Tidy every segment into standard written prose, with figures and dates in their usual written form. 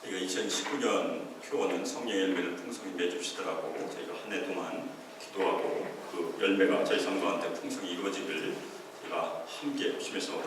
저희가 2019년 표어는 성령의 열매를 풍성히 맺읍시더라고 저희가 한 해 동안 기도하고 그 열매가 저희 성도한테 풍성히 이루어지기를 저희가 함께 합심해서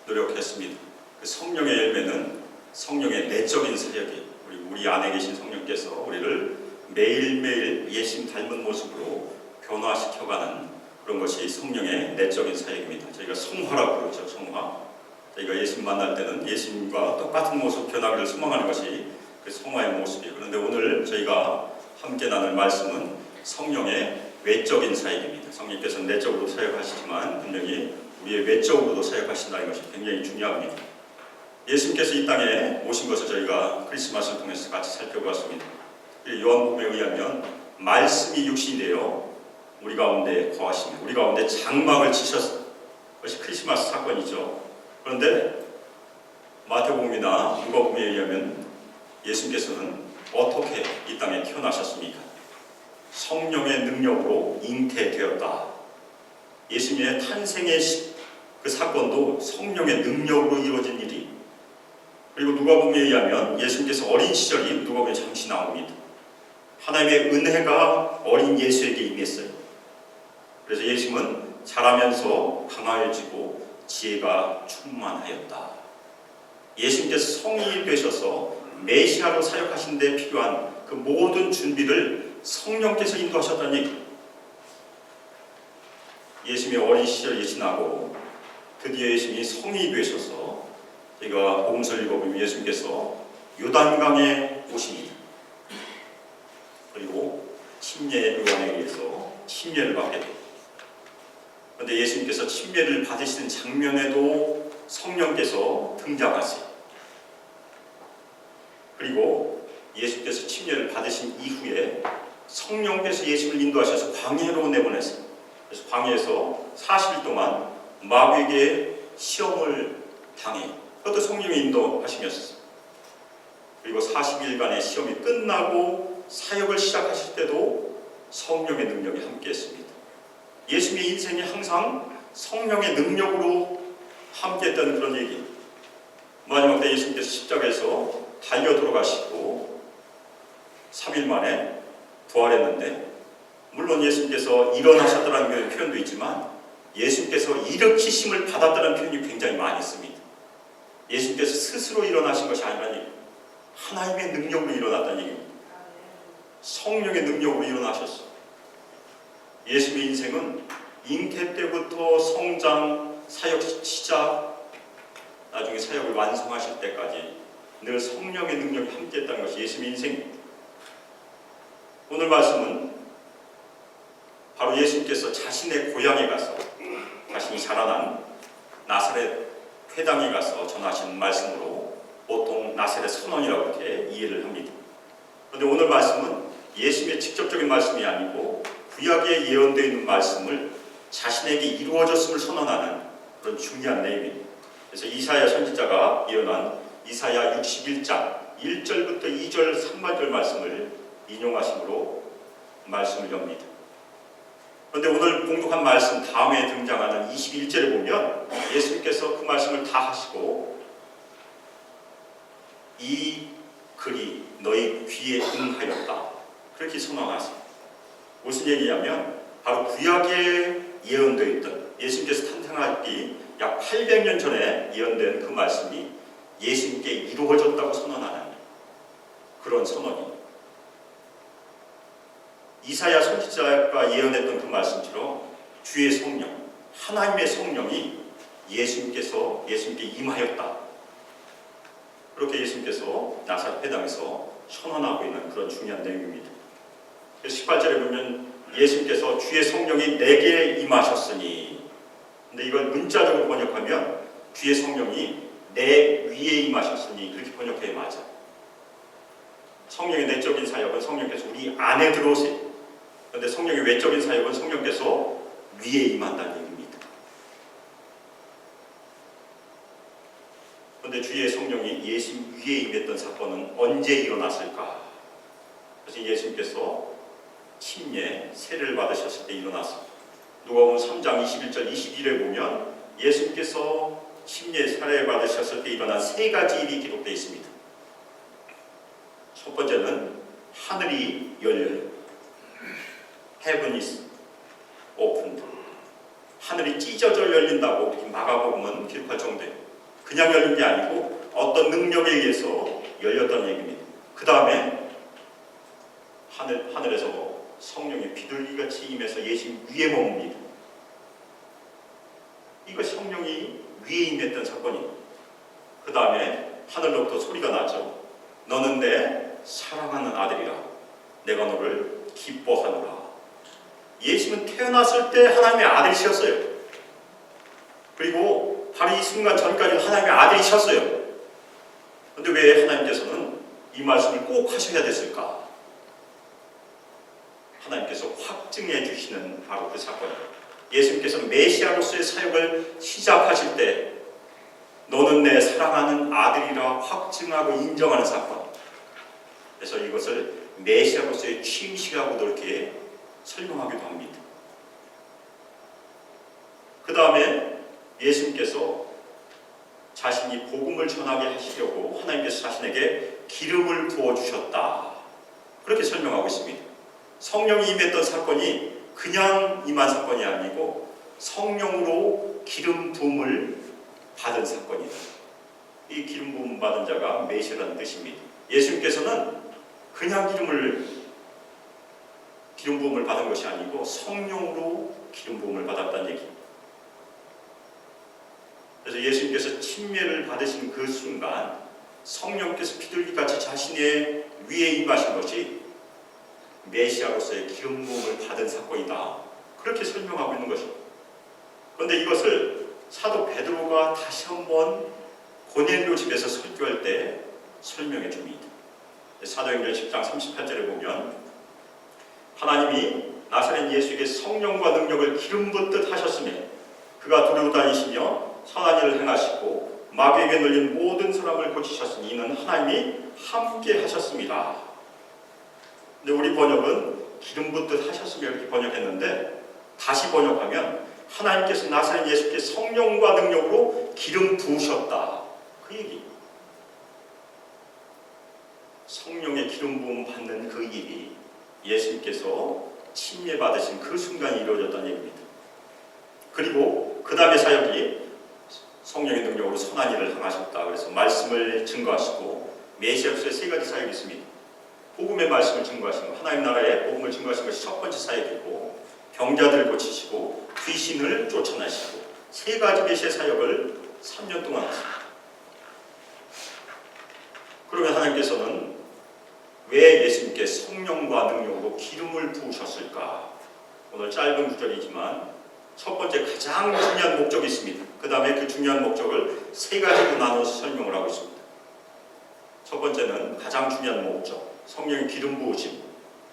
노력했습니다. 그 성령의 열매는 성령의 내적인 사역이 우리 안에 계신 성령께서 우리를 매일매일 예수님 닮은 모습으로 변화시켜가는 그런 것이 성령의 내적인 사역입니다. 저희가 성화라고 그러죠. 성화. 저희가 예수님 만날 때는 예수님과 똑같은 모습 변하기를 소망하는 것이 그 성화의 모습이에요. 그런데 오늘 저희가 함께 나눌 말씀은 성령의 외적인 사역입니다. 성령께서는 내적으로 사역하시지만 분명히 우리의 외적으로도 사역하신다는 것이 굉장히 중요합니다. 예수님께서 이 땅에 오신 것을 저희가 크리스마스를 통해서 같이 살펴보았습니다. 요한복음에 의하면 말씀이 육신이 되어 우리 가운데 거하시며 우리 가운데 장막을 치셨어요. 그것이 크리스마스 사건이죠. 그런데 마태복음이나 누가복음에 의하면 예수님께서는 어떻게 이 땅에 태어나셨습니까? 성령의 능력으로 잉태되었다. 예수님의 탄생의 그 사건도 성령의 능력으로 이루어진 일이. 그리고 누가복음에 의하면 예수님께서 어린 시절이 누가복음에 잠시 나옵니다. 하나님의 은혜가 어린 예수에게 임했어요. 그래서 예수님은 자라면서 강화해지고 지혜가 충만하였다. 예수님께서 성인이 되셔서 메시아로 사역하신 데 필요한 그 모든 준비를 성령께서 인도하셨다는 얘기. 예수님의 어린 시절이 지나고 드디어 예수님이 성인이 되셔서 제가 복음서를 읽어보면 예수님께서 요단강에 오십니다. 그리고 침례 요한에 의해서 침례를 받게 됩니다. 그런데 예수님께서 침례를 받으시는 장면에도 성령께서 등장하세요. 그리고 예수께서 침례를 받으신 이후에 성령께서 예수를 인도하셔서 광야로 내보냈어요. 그래서 광야에서 40일 동안 마귀에게 시험을 당해요. 그것도 성령이 인도하시면서. 그리고 40일간의 시험이 끝나고 사역을 시작하실 때도 성령의 능력이 함께했습니다. 예수님의 인생이 항상 성령의 능력으로 함께했다는 그런 얘기. 마지막 때 예수님께서 십자가에서 달려 돌아가시고 3일 만에 부활했는데, 물론 예수님께서 일어나셨다는 표현도 있지만 예수님께서 일으키심을 받았다는 표현이 굉장히 많이 있습니다. 예수님께서 스스로 일어나신 것이 아니라는 얘기입니다. 하나님의 능력으로 일어났다는 얘기입니다. 성령의 능력으로 일어나셨어요. 예수님의 인생은 잉태 때부터 성장, 사역 시작, 나중에 사역을 완성하실 때까지 늘 성령의 능력이 함께했다는 것이 예수님의 인생입니다. 오늘 말씀은 바로 예수님께서 자신의 고향에 가서 자신이 자라난 나사렛 회당에 가서 전하신 말씀으로 보통 나사렛 선언이라고 이렇게 이해를 합니다. 그런데 오늘 말씀은 예수님의 직접적인 말씀이 아니고 구약에 예언되어 있는 말씀을 자신에게 이루어졌음을 선언하는 그런 중요한 내용입니다. 그래서 이사야 선지자가 예언한 이사야 61장 1절부터 2절 3반절 말씀을 인용하심으로 말씀을 엽니다. 그런데 오늘 공독한 말씀 다음에 등장하는 21절에 보면 예수님께서 그 말씀을 다 하시고 이 글이 너희 귀에 응하였다 그렇게 선언하세요. 무슨 얘기냐면 바로 구약에 예언되어 있던 예수님께서 탄생하기 약 800년 전에 예언된 그 말씀이 예수님께 이루어졌다고 선언하는 그런 선언이, 이사야 선지자가 예언했던 그 말씀처럼 주의 성령, 하나님의 성령이 예수님께 임하였다. 그렇게 예수님께서 나사렛 회당에서 선언하고 있는 그런 중요한 내용입니다. 18절에 보면 예수님께서 주의 성령이 내게 임하셨으니, 근데 이걸 문자적으로 번역하면 주의 성령이 내 위에 임하셨으니 그렇게 번역해야 맞아. 성령의 내적인 사역은 성령께서 우리 안에 들어오세요. 그런데 성령의 외적인 사역은 성령께서 위에 임한다는 얘기입니다. 그런데 주의 성령이 예수님 위에 임했던 사건은 언제 일어났을까? 그래서 예수님께서 침례, 세례를 받으셨을 때 일어났습니다. 누가복음 3장 21절 22절에 보면 예수님께서 침례, 세례를 받으셨을 때 일어난 세 가지 일이 기록되어 있습니다. 첫 번째는 하늘이 열려요. Heaven is opened. 하늘이 찢어져 열린다고 마가복음은 기록할 정도예요. 그냥 열린 게 아니고 어떤 능력에 의해서 열렸다는 얘기입니다. 그 다음에 하늘에서 성령이 비둘기같이 임해서 예수님 위에 머뭅니다. 이거 성령이 위에 임했던 사건이에요. 그 다음에 하늘로부터 소리가 나죠. 너는 내 사랑하는 아들이라. 내가 너를 기뻐하노라. 예수는 태어났을 때 하나님의 아들이셨어요. 그리고 바로 이 순간 전까지 하나님의 아들이셨어요. 그런데 왜 하나님께서는 이 말씀을 꼭 하셔야 됐을까? 하나님께서 확증해 주시는 바로 그 사건이에요. 예수님께서 메시아로서의 사역을 시작하실 때 너는 내 사랑하는 아들이라 확증하고 인정하는 사건. 그래서 이것을 메시아로서의 취임식이라고도 이렇게 설명하기도 합니다. 그 다음에 예수님께서 자신이 복음을 전하게 하시려고 하나님께서 자신에게 기름을 부어주셨다. 그렇게 설명하고 있습니다. 성령이 임했던 사건이 그냥 임한 사건이 아니고 성령으로 기름 부음을 받은 사건이다. 이 기름 부음 받은 자가 메시아라는 뜻입니다. 예수님께서는 그냥 기름 부음을 받은 것이 아니고 성령으로 기름 부음을 받았다는 얘기입니다. 그래서 예수님께서 침례를 받으신 그 순간 성령께서 비둘기같이 자신의 위에 임하신 것이 메시아로서의 기름 부음을 받은 사건이다. 그렇게 설명하고 있는 것입니다. 그런데 이것을 사도 베드로가 다시 한번 고넬료 집에서 설교할 때 설명해 줍니다. 사도행전 10장 38절에 보면 하나님이 나사렛 예수에게 성령과 능력을 기름 붓듯 하셨으며 그가 두루 다니시며 선한 일을 행하시고 마귀에게 눌린 모든 사람을 고치셨으니 이는 하나님이 함께 하셨습니다. 근데 우리 번역은 기름 붓듯 하셨으며 이렇게 번역했는데 다시 번역하면 하나님께서 나사렛 예수께 성령과 능력으로 기름 부으셨다. 그 얘기. 성령의 기름 부음 받는 그 일이 예수님께서 침례 받으신 그 순간에 이루어졌다는 얘기입니다. 그리고 그 다음에 사역이 성령의 능력으로 선한 일을 행하셨다. 그래서 말씀을 증거하시고 메시아로서의 세 가지 사역이 있습니다. 복음의 말씀을 증거하시는 것, 하나님 나라의 복음을 증거하시는 것이 첫 번째 사역이고 병자들을 고치시고 귀신을 쫓아내시고 세 가지 메시아 사역을 3년 동안 하십니다. 그러면 하나님께서는 왜 예수님께 성령과 능력으로 기름을 부으셨을까? 오늘 짧은 구절이지만 첫 번째 가장 중요한 목적이 있습니다. 그 다음에 그 중요한 목적을 세 가지로 나눠서 설명을 하고 있습니다. 첫 번째는 가장 중요한 목적, 성령의 기름 부으심.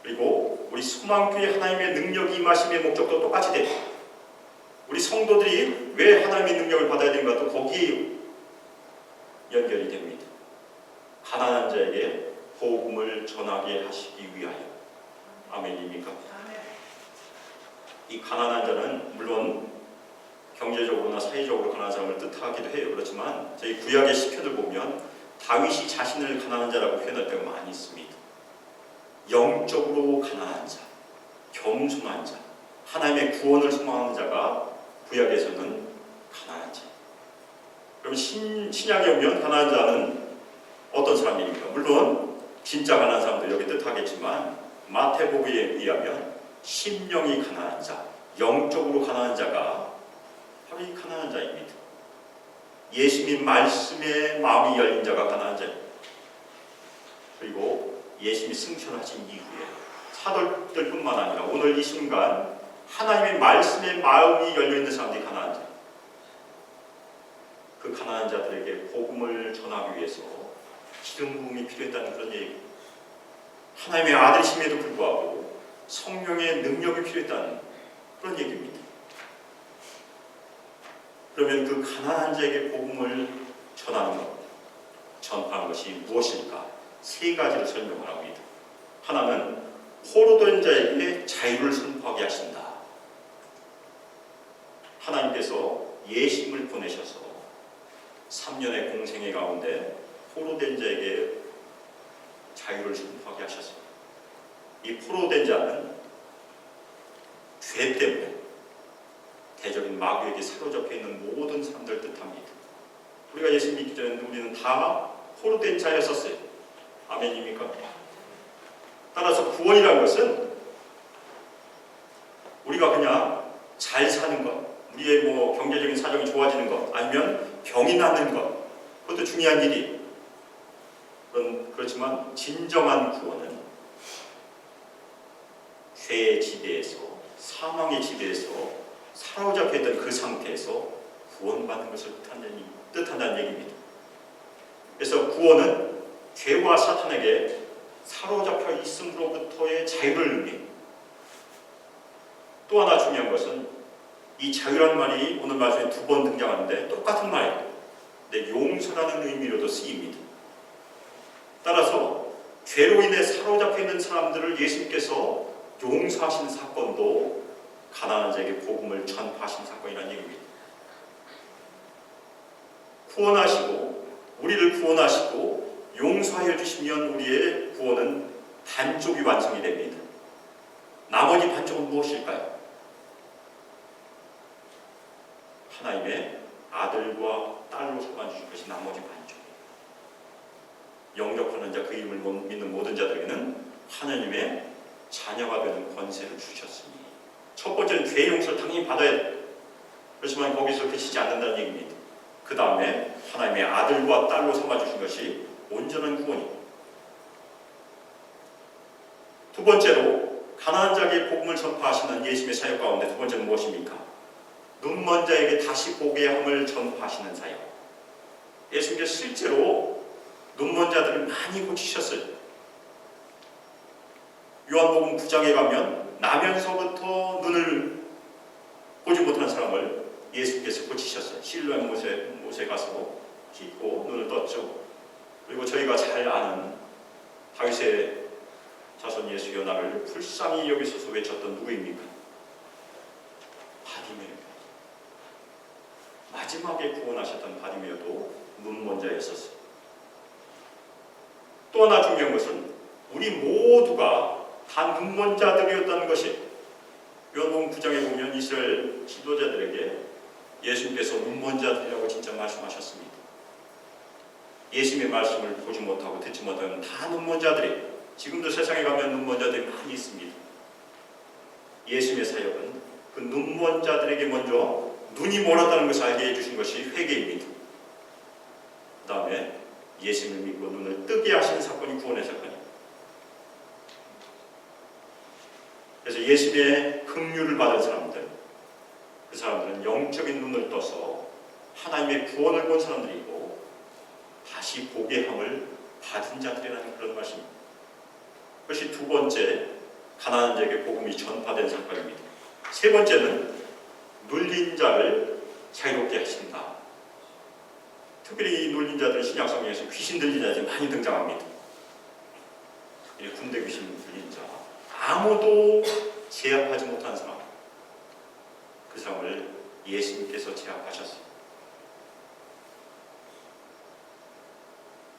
그리고 우리 소망교회 하나님의 능력이 임하심의 목적도 똑같이 돼요. 우리 성도들이 왜 하나님의 능력을 받아야 되는가도 거기에 연결이 됩니다. 가난한 자에게 복음을 전하게 하시기 위하여. 아멘입니까? 이 가난한 자는 물론 경제적으로나 사회적으로 가난한 사람을 뜻하기도 해요. 그렇지만 저희 구약의 시편을 보면 다윗이 자신을 가난한 자라고 표현할 때가 많이 있습니다. 영적으로 가난한 자, 겸손한 자, 하나님의 구원을 소망하는 자가 구약에서는 가난한 자. 그럼 신약에 오면 가난한 자는 어떤 사람입니까? 물론 진짜 가난한 사람도 여기 뜻하겠지만 마태복음에 의하면 심령이 가난한 자, 영적으로 가난한 자가 바로 이 가난한 자입니다. 예수님 말씀에 마음이 열린 자가 가난한 자입니다. 그리고 예수님이 승천하신 이후에 사도들뿐만 아니라 오늘 이 순간 하나님의 말씀에 마음이 열려있는 사람들이 가난한 자. 그 가난한 자들에게 복음을 전하기 위해서 기름 부음이 필요했다는 그런 얘기입니다. 하나님의 아들이심에도 불구하고 성령의 성령의 능력이 필요했다는 그런 얘기입니다. 그러면 그 가난한 자에게 복음을 전하는 것, 전파하는 것이 무엇일까? 세 가지를 설명을 합니다. 하나는 포로된 자에게 자유를 선포하게 하신다. 하나님께서 예수님을 보내셔서 3년의 공생애 가운데 포로된 자에게 자유를 선포하게 하셨습니다. 이 포로된 자는 죄 때문에 대적인 마귀에게 사로잡혀 있는 모든 사람들을 뜻합니다. 우리가 예수 믿기 전에 우리는 다 포로된 자였었어요. 아멘입니까? 따라서 구원이라는 것은 우리가 그냥 잘 사는 것, 우리의 경제적인 사정이 좋아지는 것, 아니면 병이 낫는 것, 그것도 중요한 일이. 그렇지만 진정한 구원은 죄의 지배에서, 사망의 지배에서 사로잡혀 있던 그 상태에서 구원받는 것을 뜻한다는 얘기입니다. 그래서 구원은 죄와 사탄에게 사로잡혀 있음으로부터의 자유를 의미해요. 또 하나 중요한 것은 이 자유라는 말이 오늘 말씀에 2번 등장하는데 똑같은 말이에요. 근데 용서라는 의미로도 쓰입니다. 따라서 죄로 인해 사로잡혀 있는 사람들을 예수님께서 용서하신 사건도 가난한 자에게 복음을 전파하신 사건이라는 얘기입니다. 우리를 구원하시고 용서하여 주시면 우리의 구원은 반쪽이 완성이 됩니다. 나머지 반쪽은 무엇일까요? 하나님의 아들과 딸로 삼아주신 것이 나머지 반쪽이에요. 영접하는 자, 그 이름을 믿는 모든 자들에게는 하나님의 자녀가 되는 권세를 주셨으니, 첫 번째는 죄 용서를 당연히 받아야 돼요. 그렇지만 거기서 그치지 않는다는 얘기입니다. 그 다음에 하나님의 아들과 딸로 삼아주신 것이 온전한 구원이에요. 두 번째로 가난한 자에게 복음을 전파하시는 예수님의 사역 가운데 두 번째는 무엇입니까? 눈먼 자에게 다시 보게 함을 전파하시는 사역. 예수님께서 실제로 눈먼 자들을 많이 고치셨어요. 요한복음 9장에 가면 나면서부터 눈을 보지 못하는 사람을 예수께서 고치셨어요. 실로암 못에 가서 딛고 눈을 떴죠. 그리고 저희가 잘 아는 다윗의 자손 예수여 나를 불쌍히 여기소서 외쳤던 누구입니까? 바디메오. 마지막에 구원하셨던 바디메오도 눈먼 자였었어요. 또 하나 중요한 것은 우리 모두가 다 눈먼 자들이었다는 것이, 요한복음 9장에 보면 이스라엘 지도자들에게 예수님께서 눈먼 자들이라고 진짜 말씀하셨습니다. 예수님의 말씀을 보지 못하고 듣지 못하는 다 눈먼 자들이, 지금도 세상에 가면 눈먼 자들이 많이 있습니다. 예수님의 사역은 그 눈먼 자들에게 먼저 눈이 멀었다는 것을 알게 해주신 것이 회개입니다. 그 다음에 예수님을 믿고 눈을 뜨게 하신 사건이 구원의 사건입니다. 그래서 예수님의 긍휼을 받은 사람들, 그 사람들은 영적인 눈을 떠서 하나님의 구원을 본 사람들이고 다시 보게 함을 받은 자들이라는 그런 말씀입니다. 그것이 두 번째, 가난한 자에게 복음이 전파된 사건입니다. 세 번째는 눌린 자를 자유롭게 하신다. 특별히 이 눌린 자들은 신약성경에서 귀신 들린 자들이 많이 등장합니다. 이 군대 귀신 들린 자, 아무도 제압하지 못한 사람, 그 사람을 예수님께서 제압하셨어요.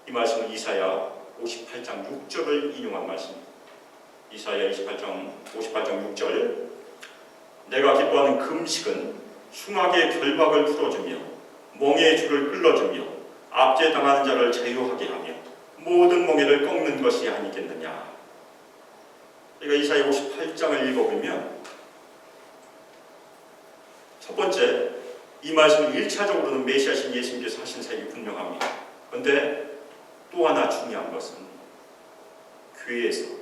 이 말씀은 이사야 58장 6절을 인용한 말씀입니다. 이사야 58장 6절, 내가 기뻐하는 금식은 흉악의 결박을 풀어주며 멍에의 줄을 끌어주며 압제당하는 자를 자유하게 하며 모든 멍에를 꺾는 것이 아니겠느냐. 우리가 이사야 58장을 읽어보면 첫 번째, 이 말씀은 1차적으로는 메시아신 예수님께서 하신 사역이 분명합니다. 그런데 또 하나 중요한 것은 교회에서,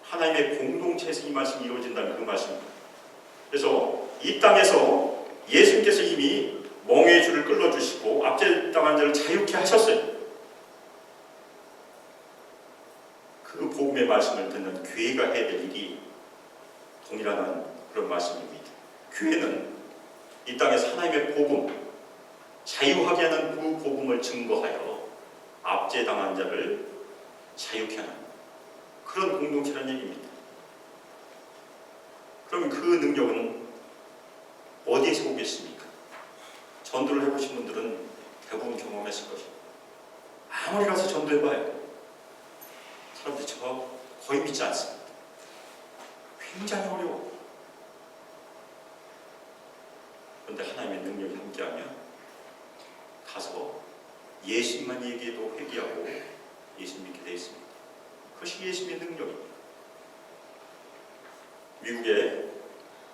하나님의 공동체에서 이 말씀이 이루어진다는 그 말씀입니다. 그래서 이 땅에서 예수님께서 이미 멍에의 줄을 끌어주시고 압제당한 자를 자유케 하셨어요. 그 복음의 말씀을 듣는 교회가 해야 될 일이 동일한 그런 말씀입니다. 교회는 이 땅에서 하나님의 복음, 자유하게 하는 그 복음을 증거하여 압제당한 자를 자유케 하는 그런 공동체라는 얘기입니다. 그러면 그 능력은 어디에서 오겠습니까? 전도를 해보신 분들은 대부분 경험했을 것입니다. 아무리 가서 전도해봐요. 사람들이 저 거의 믿지 않습니다. 굉장히 어려워. 그런데 하나님의 능력이 함께하면 가서 예수님만 얘기해도 회개하고 예수 믿게 되어 있습니다. 그것이 예수님의 능력입니다. 미국의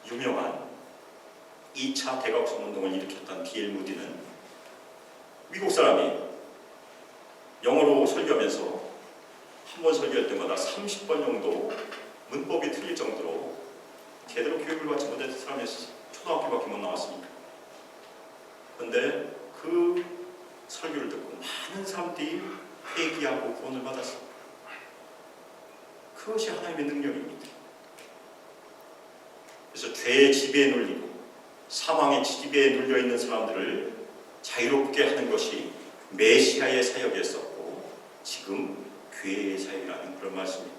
유명한 2차 대각성 운동을 일으켰던 D.L. 무디는 미국 사람이 영어로 설교하면서 한 번 설교할 때마다 30번 정도 문법이 틀릴 정도로 제대로 교육을 받지 못했던 사람이 초등학교밖에 못 나왔습니다. 그런데 그 설교를 듣고 많은 사람들이 회개하고 구원을 받았습니다. 그것이 하나님의 능력입니다. 그래서 죄의 지배에 눌리고 사망의 지배에 눌려있는 사람들을 자유롭게 하는 것이 메시아의 사역이었었고 지금 교회의 사역이라는 그런 말씀입니다.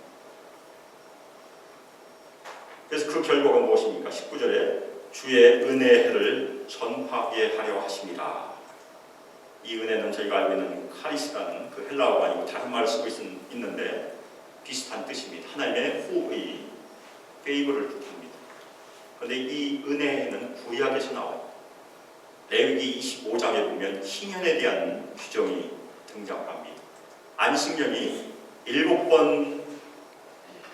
그래서 그 결과가 무엇입니까? 19절에 주의 은혜의 해를 전파하게 하려 하십니다. 이 은혜는 저희가 알고 있는 카리스라는 그 헬라어가 아니고 다른 말을 쓰고 있는데 비슷한 뜻입니다. 하나님의 호의, 페이버를 뜻합니다. 그런데 이 은혜는 구약에서 나와요. 레위기 25장에 보면 희년에 대한 규정이 등장합니다. 안식년이 7번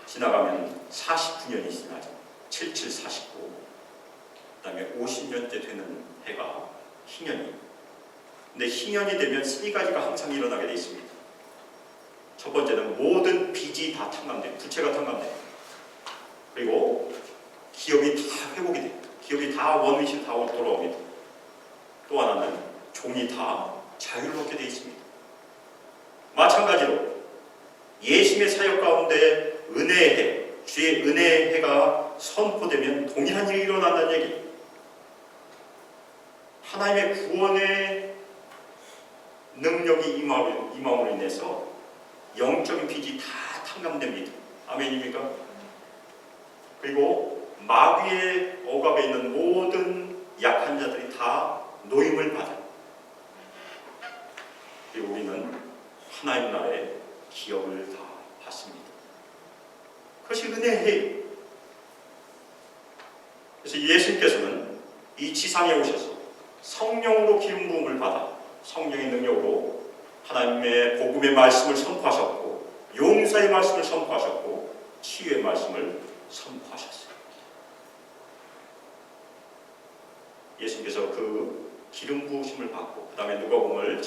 지나가면 49년이 지나죠. 7749. 그 다음에 50년째 되는 해가 희년이에요. 근데 희년이 되면 세 가지가 항상 일어나게 되어 있습니다. 첫 번째는 모든 빚이 다 탕감돼요. 부채가 탕감돼요. 그리고 기업이 다 회복이 돼요. 기업이 다 원위치 다 돌아옵니다. 또 하나는 종이 다 자유롭게 되어 있습니다. 마찬가지로 예수님의 사역 가운데 은혜의 해, 주의 은혜의 해가 선포되면 동일한 일이 일어난다는 얘기. 하나님의 구원의 능력이 임함으로 인해서 영적인 빚이 다 탕감됩니다. 아멘입니까? 그리고 마귀의 억압에 있는 모든 약한 자들이 다 노임을 받아요. 그리고 우리는 하나님 나라의 기업을 다 받습니다. 그것이 은혜예요. 그래서 예수님께서는 이 지상에 오셔서 성령으로 기름 부음을 받아 성령의 능력으로 하나님의 복음의 말씀을 선포하셨고 용서의 말씀을 선포하셨고 치유의 말씀을 선포하셨어요. 예수님께서 그 기름 부으심을 받고 그 다음에 누가복음을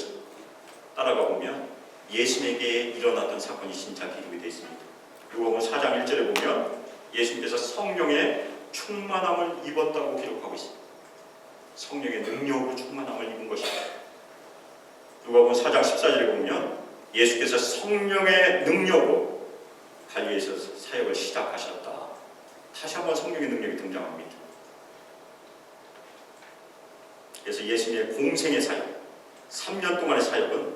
따라가 보면 예수님에게 일어났던 사건이 진짜 기록이 되어 있습니다. 누가복음 4장 1절에 보면 예수님께서 성령의 충만함을 입었다고 기록하고 있습니다. 성령의 능력으로 충만함을 입은 것입니다. 누가복음 4장 14절에 보면 예수께서 성령의 능력으로 갈릴리에서 사역을 시작하셨다. 다시 한번 성령의 능력이 등장합니다. 그래서 예수님의 공생의 사역, 3년 동안의 사역은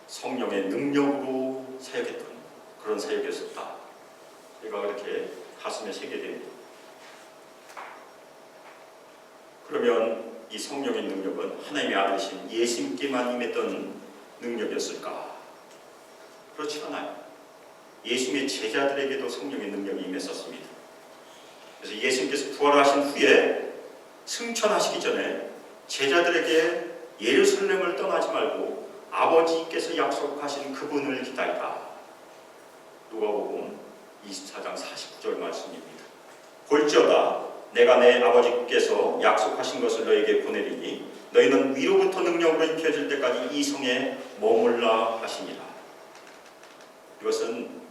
성령의 능력으로 사역했던 그런 사역이었다. 제가 그렇게 가슴에 새게 됩니다. 그러면 이 성령의 능력은 하나님의 아들이신 예수님께만 임했던 능력이었을까? 그렇지 않아요. 예수님의 제자들에게도 성령의 능력이 임했었습니다. 그래서 예수님께서 부활하신 후에 승천하시기 전에 제자들에게 예루살렘을 떠나지 말고 아버지께서 약속하신 그분을 기다리라. 누가복음 24장 49절 말씀입니다. 볼지어다 내가 내 아버지께서 약속하신 것을 너에게 보내리니 너희는 위로부터 능력으로 입혀질 때까지 이 성에 머물라 하시니라. 이것은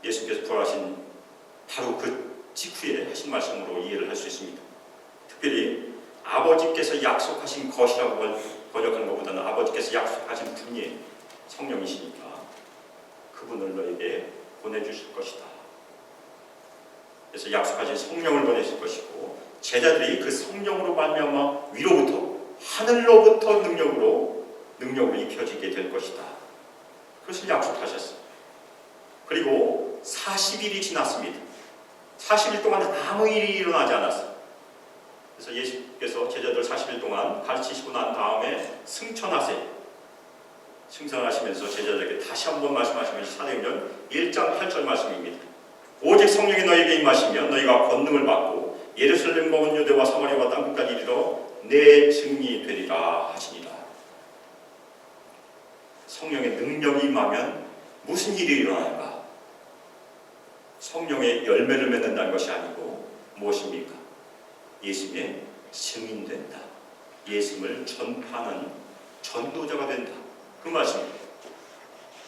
예수님께서 부활하신 바로 그 직후에 하신 말씀으로 이해를 할 수 있습니다. 특별히 아버지께서 약속하신 것이라고 번역하는 것보다는 아버지께서 약속하신 분이 성령이시니까 그분을 너에게 보내주실 것이다. 그래서 약속하신 성령을 보내실 것이고 제자들이 그 성령으로 말미암아 위로부터 하늘로부터 능력으로 입혀지게 될 것이다. 그것을 약속하셨어요. 그리고 40일이 지났습니다. 40일 동안 아무 일이 일어나지 않았어요. 그래서 예수께서 제자들 40일 동안 가르치시고 난 다음에 승천하세요. 승천하시면서 제자들에게 다시 한번 말씀하시면 사도행전 1장 8절 말씀입니다. 오직 성령이 너에게 임하시면 너희가 권능을 받고 예루살렘과 온 유대와 사마리아와 땅끝까지 이르러 내 증인이 되리라 하시니라. 성령의 능력이 임하면 무슨 일이 일어날까? 성령의 열매를 맺는다는 것이 아니고 무엇입니까? 예수님의 증인된다. 예수님을 전파하는 전도자가 된다. 그 말씀입니다.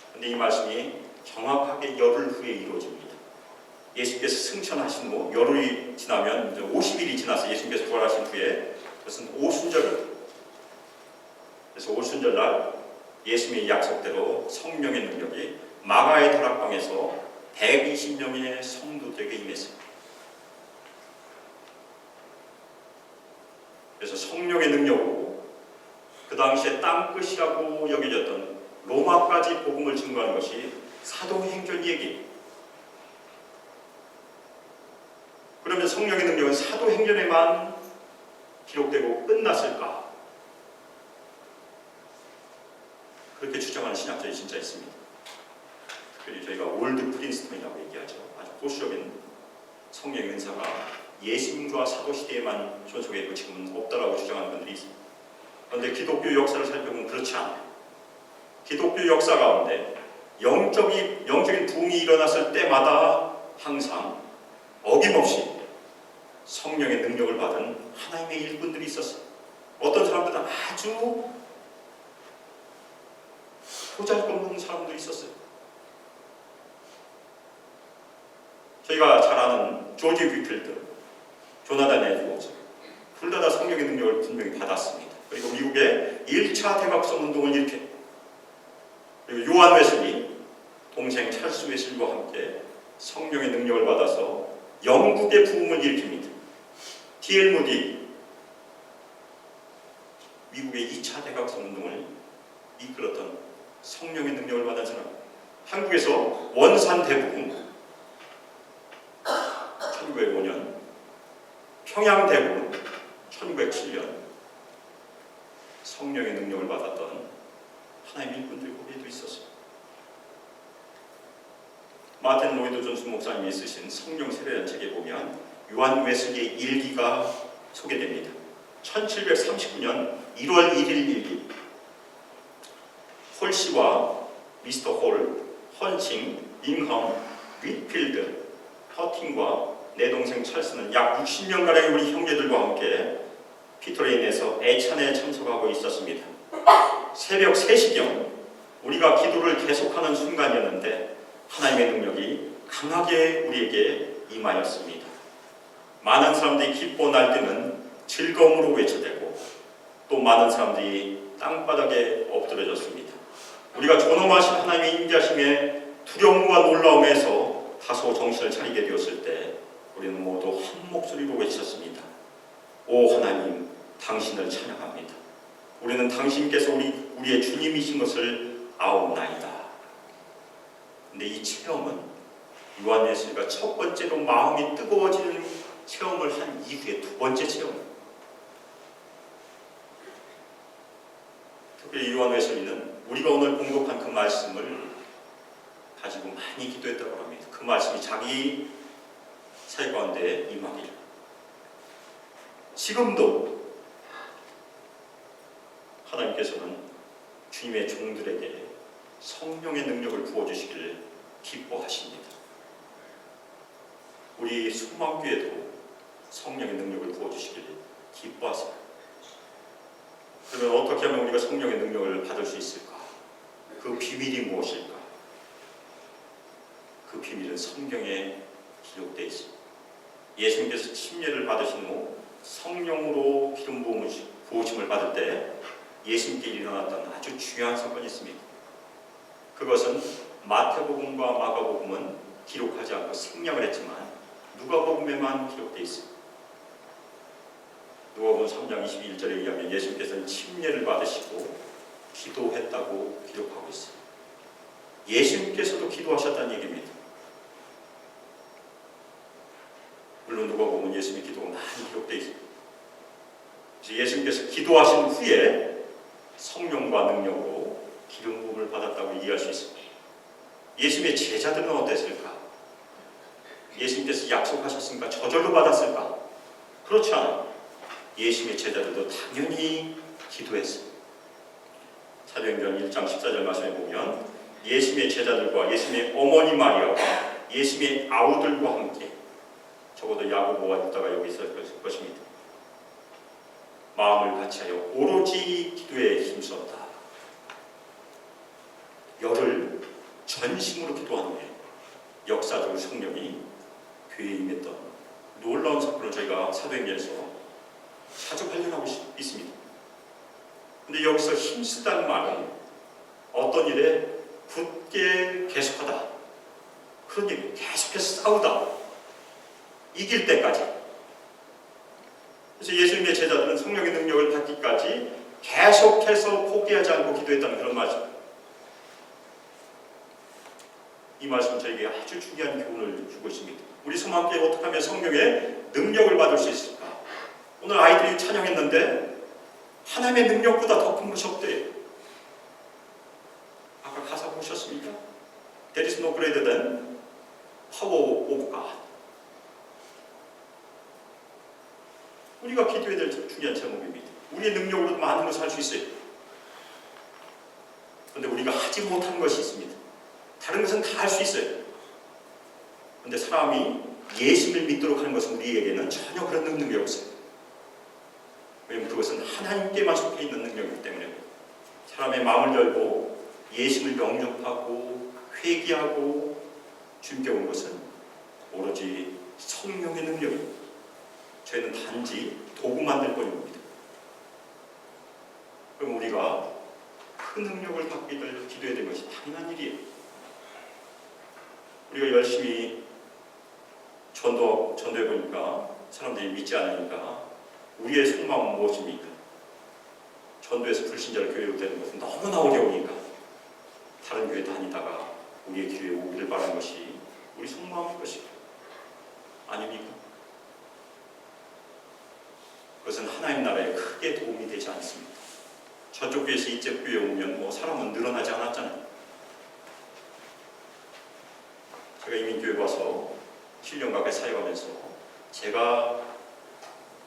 그런데 이 말씀이 정확하게 열흘 후에 이루어집니다. 예수께서 승천하신 후 열흘이 지나면 이제 50일이 지나서 예수님께서 부활하신 후에 그것은 오순절입니다. 그래서 오순절날 예수님의 약속대로 성령의 능력이 마가의 다락방에서 120명의 성도들에게 임했습니다. 그래서 성령의 능력으로 그 당시에 땅끝이라고 여겨졌던 로마까지 복음을 증거하는 것이 사도행전 얘기예요. 그러면 성령의 능력은 사도행전에만 기록되고 끝났을까? 그렇게 주장하는 신학자들이 진짜 있습니다. 특별히 저희가 올드 프린스턴이라고 얘기하죠. 아주 보수적인 성령의 은사가 예수님과 사도시대에만 존속했고 지금은 없다라고 주장하는 분들이 있습니다. 그런데 기독교 역사를 살펴보면 그렇지 않아요. 기독교 역사 가운데 영적인 붐이 일어났을 때마다 항상 어김없이 성령의 능력을 받은 하나님의 일꾼들이 있었어요. 어떤 사람들은 아주 보잘것없는 사람들이 있었어요. 저희가 잘 아는 조지 위필드, 조나단 에드워즈, 둘 다 성령의 능력을 분명히 받았습니다. 그리고 미국의 1차 대각성 운동을 일으켰고, 그리고 요한 웨슬리, 동생 찰스 웨슬리와 함께 성령의 능력을 받아서 영국의 부흥을 일으킵니다. D.L. 무디, 미국의 2차 대각성 운동을 이끌었던 성령의 능력을 받은 사람. 한국에서 원산 대부흥 1905년, 평양 대부흥 1907년 성령의 능력을 받았던 하나님의 일꾼들이 거기에도 있었어요. 마틴 로이드 존슨 목사님이 쓰신 성령 세례라는 책에 보면 요한 웨슬리의 일기가 소개됩니다. 1739년 1월 1일 일기. 홀씨와 미스터 홀, 헌칭, 잉험, 윗필드, 허팅과 내 동생 찰스는 약 60년가량의 우리 형제들과 함께 피터레인에서 애찬에 참석하고 있었습니다. 새벽 3시경 우리가 기도를 계속하는 순간이었는데 하나님의 능력이 강하게 우리에게 임하였습니다. 많은 사람들이 기뻐 날뛰는 즐거움으로 외쳐대고 또 많은 사람들이 땅바닥에 엎드려졌습니다. 우리가 존엄하신 하나님의 임재하심에 두려움과 놀라움에서 다소 정신을 차리게 되었을 때 우리는 모두 한 목소리로 외쳤습니다. 오 하나님, 당신을 찬양합니다. 우리는 당신께서 우리의 주님이신 것을 아옵나이다. 근데 이 체험은 요한 웨슬리가 첫 번째로 마음이 뜨거워지는 체험을 한 이후에 두 번째 체험. 특별히 요한 웨슬리는 우리가 오늘 공독한 그 말씀을 가지고 많이 기도했다고 합니다. 그 말씀이 자기 삶 가운데 임하기를. 지금도 하나님께서는 주님의 종들에게 성령의 능력을 부어주시기를 기뻐하십니다. 우리 소망교회도 성령의 능력을 부어주시기를 기뻐하세요. 그러면 어떻게 하면 우리가 성령의 능력을 받을 수 있을까? 그 비밀이 무엇일까? 그 비밀은 성경에 기록되어 있습니다. 예수님께서 침례를 받으신 후 성령으로 기름 부으심을 받을 때 예수님께 일어났던 아주 중요한 사건이 있습니다. 그것은 마태복음과 마가복음은 기록하지 않고 생략을 했지만 누가복음에만 기록되어 있습니다. 누가복음 3장 21절에 의하면 예수님께서는 침례를 받으시고 기도했다고 기록하고 있습니다. 예수님께서도 기도하셨다는 얘기입니다. 물론 누가복음은 예수님의 기도가 많이 기록되어 있습니다. 예수님께서 기도하신 후에 성령과 능력으로 기름 부음을 받았다고 이해할 수 있습니다. 예수님의 제자들은 어땠을까? 예수님께서 약속하셨으니까 저절로 받았을까? 그렇지 않아요. 예수님의 제자들도 당연히 기도했습니다. 사도행전 1장 14절 말씀에 보면 예수님의 제자들과 예수님의 어머니 마리아와 예수님의 아우들과 함께, 적어도 야고보와 유다가 여기 있을 것입니다, 마음을 같이하여 오로지 기도에 힘썼다. 열흘 전심으로 기도한 후에 역사적으로 성령이 교회에 임했던 놀라운 사건을 저희가 사도행전에서 자주 발견하고 있습니다. 근데 여기서 힘쓰다는 말은 어떤 일에 굳게 계속하다, 그런 얘기, 계속해서 싸우다, 이길 때까지. 그래서 예수님의 제자들은 성령의 능력을 받기까지 계속해서 포기하지 않고 기도했다는 그런 말씀. 이 말씀은 저에게 아주 중요한 교훈을 주고 있습니다. 우리 소망교회 어떻게 하면 성령의 능력을 받을 수 있을까? 오늘 아이들이 찬양했는데 하나님의 능력보다 더 큰 것이 없대요. 아까 가사 보셨습니까? There is no greater than power of God. 우리가 기도해야 될 중요한 제목입니다. 우리의 능력으로 많은 것을 할 수 있어요. 그런데 우리가 하지 못한 것이 있습니다. 다른 것은 다 할 수 있어요. 그런데 사람이 예수를 믿도록 하는 것은 우리에게는 전혀 그런 능력이 없어요. 왜냐하면 그것은 하나님께만 속해 있는 능력이기 때문에 사람의 마음을 열고 예수를 영접하고 회개하고 주님께 온 것은 오로지 성령의 능력입니다. 저희는 단지 도구 만들 뿐입니다. 그럼 우리가 그 능력을 받기를 기도해야 되는 것이 당연한 일이에요. 우리가 열심히 전도해 보니까 사람들이 믿지 않으니까 우리의 속마음은 무엇입니까? 전도에서 불신자를 교회로 되는 것은 너무나 어려우니까 다른 교회 다니다가 우리의 교회에 오기를 바라는 것이 우리 속마음일 것이고, 아닙니까? 그것은 하나님 나라에 크게 도움이 되지 않습니다. 저쪽 교회에서 이쪽 교회에 오면 사람은 늘어나지 않았잖아요. 제가 이민교회 와서 7년 가까이 사역하면서 제가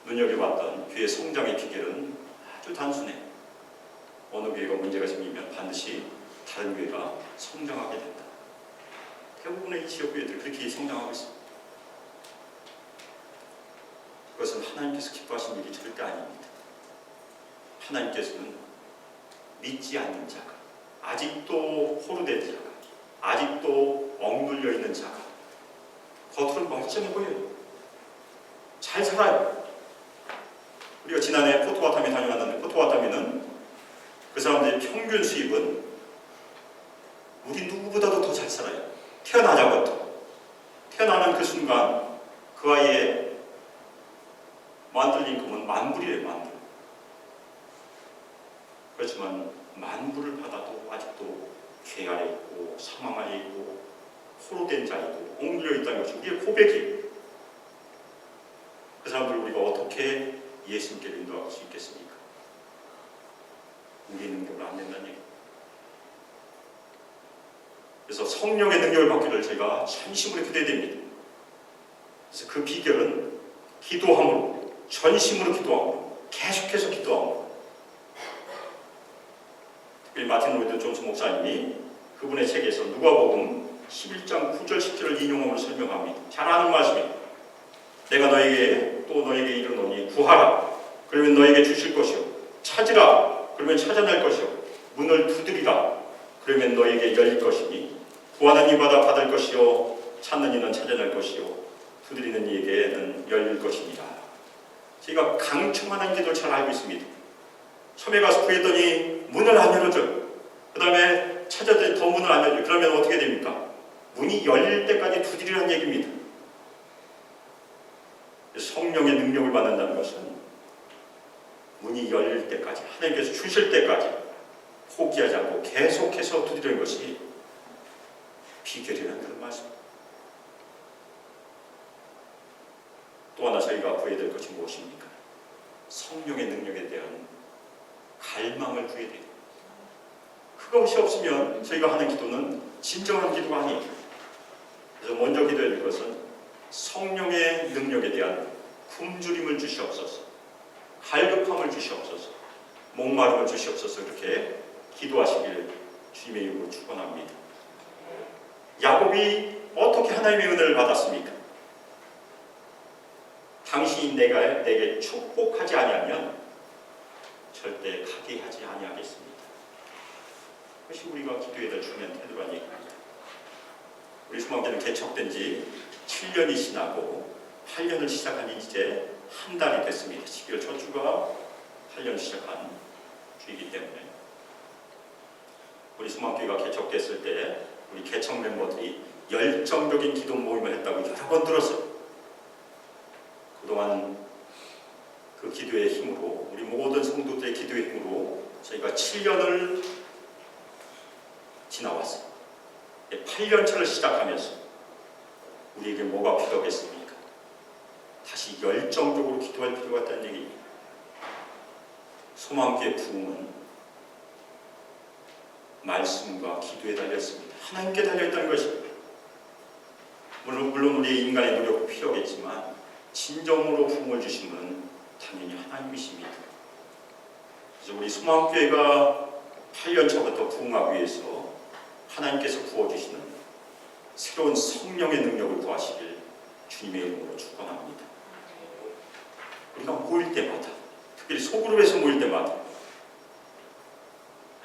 눈여겨봤던 교회 성장의 비결은 아주 단순해요. 어느 교회가 문제가 생기면 반드시 다른 교회가 성장하게 된다. 대부분의 이 지역 교회들 그렇게 성장하고 있습니다. 그것은 하나님께서 기뻐하신 일이 절대 아닙니다. 하나님께서는 믿지 않는 자가, 아직도 포로된 자가, 아직도 억눌려 있는 자가 겉으로는 멀쩡해 보여요. 잘 살아요. 우리가 지난해 포토와타미 다녀왔는데, 포토와타미는 그 사람들의 평균 수입은 우리 누구보다도 더 잘 살아요. 태어나자부터. 태어나는 그 순간 그 아이의 만들 인컴은 만불이에요. 만불. 그렇지만 만불을 받아도 아직도 죄 아래 있고 사망 아래 있고 포로된 자이고 옥눌려 있다는 것이 우리의 고백이에요. 그 사람들을 우리가 어떻게 예수님께로 인도할 수 있겠습니까? 우리의 능력으로 안 된다는 얘기예요. 그래서 성령의 능력을 받기를 저희가 전심으로 기도해야 됩니다. 그래서 그 비결은 기도함으로, 전심으로 기도함으로, 계속해서 기도함으로. 특별히 마틴 로이드 존스 목사님이 그분의 책에서 누가복음 11장 9절 10절을 인용함으로 설명합니다. 잘 아는 말씀이에요. 내가 너에게 또 너에게 이르노니 구하라 그러면 너에게 주실 것이요, 찾으라 그러면 찾아낼 것이요, 문을 두드리라 그러면 너에게 열릴 것이니 구하는 이마다 받을 것이요 찾는 이는 찾아낼 것이요 두드리는 이에게는 열릴 것입니다. 제가 강청하는 기도를 잘 알고 있습니다. 처음에 가서 구했더니 문을 안 열어줘요. 그 다음에 찾았더니 더 문을 안 열어줘요. 그러면 어떻게 됩니까? 문이 열릴 때까지 두드리라는 얘기입니다. 성령의 능력을 받는다는 것은 문이 열릴 때까지, 하나님께서 주실 때까지 포기하지 않고 계속해서 두드리는 것이 비결이라는 그런 말씀입니다. 또 하나 저희가 구해야 될 것이 무엇입니까? 성령의 능력에 대한 갈망을 구해야 돼요. 그것이 없으면 저희가 하는 기도는 진정한 기도가 아니에요. 그래서 먼저 기도해야 될 것은 성령의 능력에 대한 굶주림을 주시옵소서, 갈급함을 주시옵소서, 목마름을 주시옵소서, 그렇게 기도하시길 주님의 이름으로 축원합니다. 야곱이 어떻게 하나님의 은혜를 받았습니까? 당신이 내게 축복하지 아니하면 절대 가게 하지 아니하겠습니다. 그것이 우리가 기도해야 될 중요한 태도라는 얘기입니다. 우리 소망교회는 개척된 지 7년이 지나고 8년을 시작한 지 이제 한 달이 됐습니다. 12월 첫 주가 8년 시작한 주이기 때문에 우리 소망교회가 개척됐을 때 우리 개척 멤버들이 열정적인 기도 모임을 했다고 여러 번 들었어요. 그동안 그 기도의 힘으로, 우리 모든 성도들의 기도의 힘으로 저희가 7년을 지나왔어요. 8년차를 시작하면서 우리에게 뭐가 필요하겠습니까? 다시 열정적으로 기도할 필요가 있다는 얘기입니다. 소망교회 부흥은 말씀과 기도에 달려있습니다. 하나님께 달려있다는 것입니다. 물론 우리의 인간의 노력도 필요하겠지만 진정으로 부흥을 주신 분은 당연히 하나님이십니다. 그래서 우리 소망교회가 8년차부터 부흥하기 위해서 하나님께서 부어주시는 새로운 성령의 능력을 구하시길 주님의 이름으로 축원합니다. 우리가 모일 때마다, 특별히 소그룹에서 모일 때마다,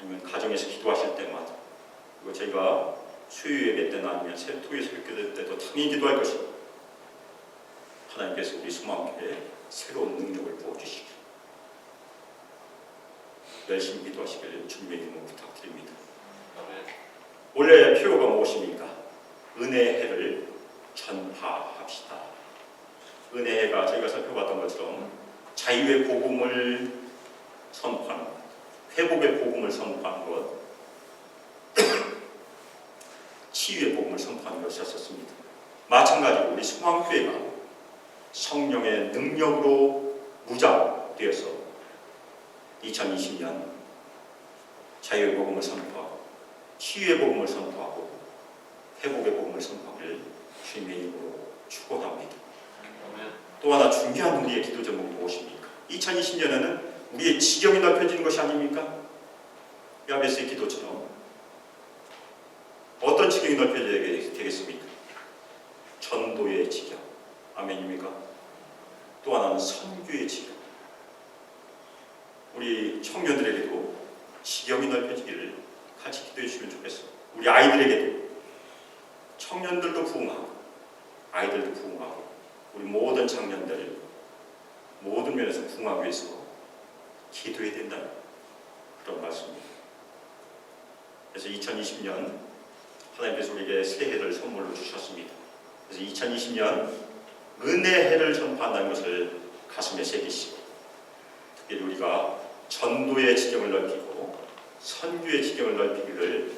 아니면 가정에서 기도하실 때마다, 그리고 저희가 수요 예배 때나 아니면 토요 새벽기도 때도 당연히 기도할 것입니다. 하나님께서 우리 소망교회에 새로운 능력을 부어주시길, 열심히 기도하시길 주님의 이름으로 부탁드립니다. 원래 표어가 무엇입니까? 은혜의 해를 전파합시다. 은혜의 해가 저희가 살펴봤던 것처럼 자유의 복음을 선포하는 것, 회복의 복음을 선포하는 것, 치유의 복음을 선포하는 것이었습니다. 마찬가지로 우리 소망교회가 성령의 능력으로 무장되어서 2020년 자유의 복음을 선포하고 치유의 복음을 선포하고 회복의 복음을 선포하기를 주님의 이름으로 축원합니다. 또 하나 중요한 우리의 기도 제목이 무엇입니까? 2020년에는 우리의 지경이 넓혀지는 것이 아닙니까? 야베스의 기도처럼 어떤 지경이 넓혀져야 되겠습니까? 전도의 지경, 아멘입니까? 또 하나는 선교의 지경. 우리 청년들에게도 지경이 넓혀지기를 같이 기도해 주시면 좋겠어요. 우리 아이들에게도, 청년들도 부흥하고 아이들도 부흥하고 우리 모든 청년들 모든 면에서 부흥하기 위해서 기도해야 된다는 그런 말씀입니다. 그래서 2020년 하나님께서 우리에게 새해를 선물로 주셨습니다. 그래서 2020년 은혜해를 전파한다는 것을 가슴에 새기시고, 특별히 우리가 전도의 지경을 넓히고 선교의 지경을 넓히기를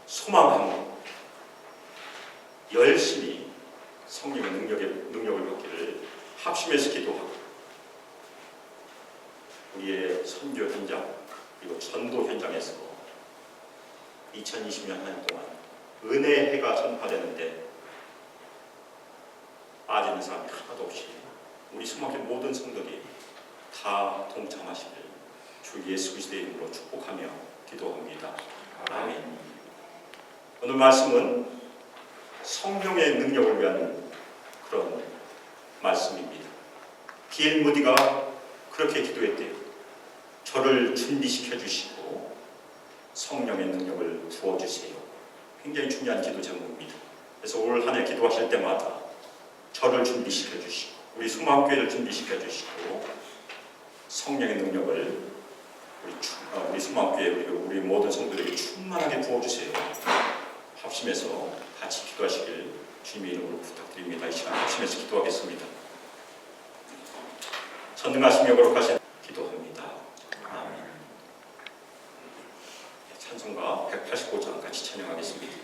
소망하고 열심히 성령의 능력을 받기를 합심해서 기도하고, 우리의 선교 현장 그리고 전도 현장에서 2020년 한 해 동안 은혜의 해가 전파되는데 빠지는 사람이 하나도 없이 우리 소망의 모든 성도들이 다 동참하시길 주 예수 그리스도의 이름으로 축복하며 기도합니다. 아멘. 오늘 말씀은 성령의 능력을 위한 그런 말씀입니다. D.L. 무디가 그렇게 기도했대요. 저를 준비시켜 주시고 성령의 능력을 부어주세요. 굉장히 중요한 기도 제목입니다. 그래서 올 한 해 기도하실 때마다 저를 준비시켜 주시고 우리 소망교회를 준비시켜 주시고 성령의 능력을 우리 소망교회 우리 모든 성도들에게 충만하게 부어주세요. 합심해서 같이 기도하시길 주님의 이름으로 부탁드립니다. 이 시간 합심해서 기도하겠습니다. 전능하시며 거룩하신 기도합니다. 아멘. 찬송가 189장 같이 찬양하겠습니다.